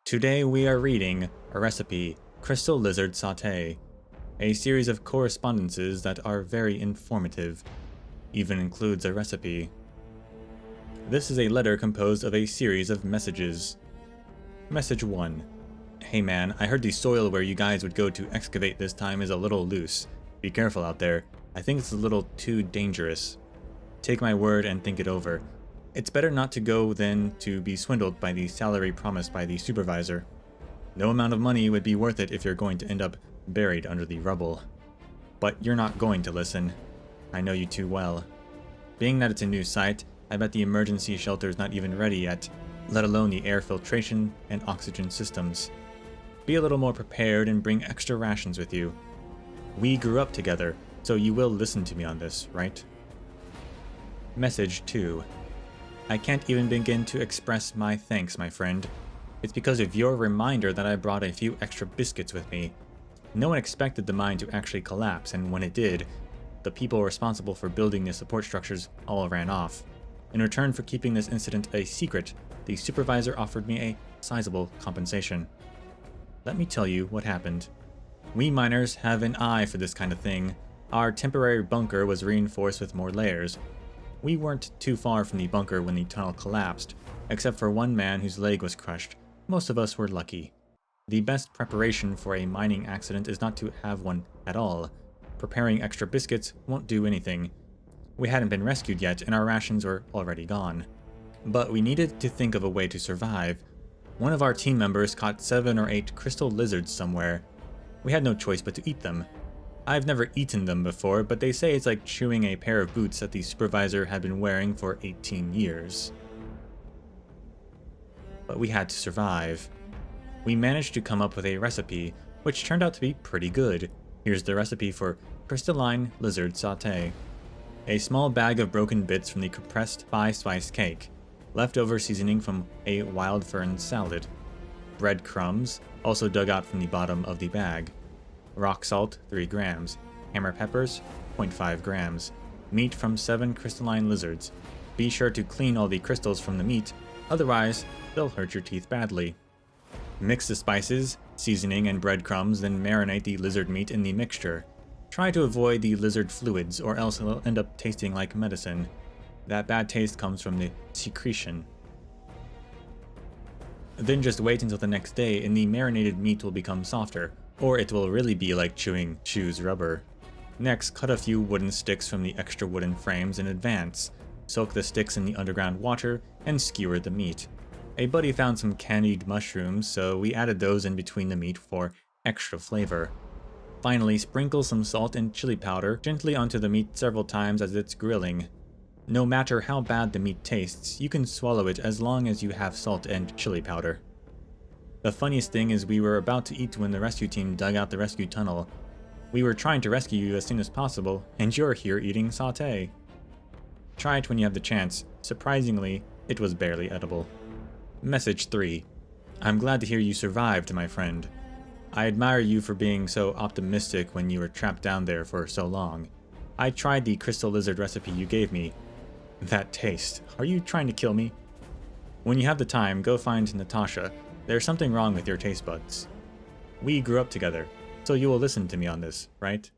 Today we are reading a recipe, Crystal Lizard Satay, a series of correspondences that are very informative, even includes a recipe. This is a letter composed of a series of messages. Message 1. Hey man, I heard the soil where you guys would go to excavate this time is a little loose. Be careful out there. I think it's a little too dangerous. Take my word and think it over. It's better not to go than to be swindled by the salary promised by the supervisor. No amount of money would be worth it if you're going to end up buried under the rubble. But you're not going to listen. I know you too well. Being that it's a new site, I bet the emergency shelter's not even ready yet, let alone the air filtration and oxygen systems. Be a little more prepared and bring extra rations with you. We grew up together, so you will listen to me on this, right? Message 2. I can't even begin to express my thanks, my friend. It's because of your reminder that I brought a few extra biscuits with me. No one expected the mine to actually collapse, and when it did, the people responsible for building the support structures all ran off. In return for keeping this incident a secret, the supervisor offered me a sizable compensation. Let me tell you what happened. We miners have an eye for this kind of thing. Our temporary bunker was reinforced with more layers. We weren't too far from the bunker when the tunnel collapsed, except for one man whose leg was crushed. Most of us were lucky. The best preparation for a mining accident is not to have one at all. Preparing extra biscuits won't do anything. We hadn't been rescued yet, and our rations were already gone. But we needed to think of a way to survive. One of our team members caught 7 or 8 crystal lizards somewhere. We had no choice but to eat them. I've never eaten them before, but they say it's like chewing a pair of boots that the supervisor had been wearing for 18 years. But we had to survive. We managed to come up with a recipe, which turned out to be pretty good. Here's the recipe for Crystalline Lizard Satay. A small bag of broken bits from the compressed pie-spiced cake. Leftover seasoning from a wild fern salad. Breadcrumbs, also dug out from the bottom of the bag. Rock salt, 3 grams. Hammer peppers, 0.5 grams. Meat from 7 crystalline lizards. Be sure to clean all the crystals from the meat, otherwise they'll hurt your teeth badly. Mix the spices, seasoning, and breadcrumbs, then marinate the lizard meat in the mixture. Try to avoid the lizard fluids, or else it'll end up tasting like medicine. That bad taste comes from the secretion. Then just wait until the next day and the marinated meat will become softer, or it will really be like chewing shoes rubber. Next, cut a few wooden sticks from the extra wooden frames in advance. Soak the sticks in the underground water and skewer the meat. A buddy found some candied mushrooms, so we added those in between the meat for extra flavor. Finally, sprinkle some salt and chili powder gently onto the meat several times as it's grilling. No matter how bad the meat tastes, you can swallow it as long as you have salt and chili powder. The funniest thing is we were about to eat when the rescue team dug out the rescue tunnel. We were trying to rescue you as soon as possible, and you're here eating satay. Try it when you have the chance. Surprisingly, it was barely edible. Message 3. I'm glad to hear you survived, my friend. I admire you for being so optimistic when you were trapped down there for so long. I tried the crystal lizard recipe you gave me. That taste. Are you trying to kill me? When you have the time, go find Natasha. There's something wrong with your taste buds. We grew up together, so you will listen to me on this, right?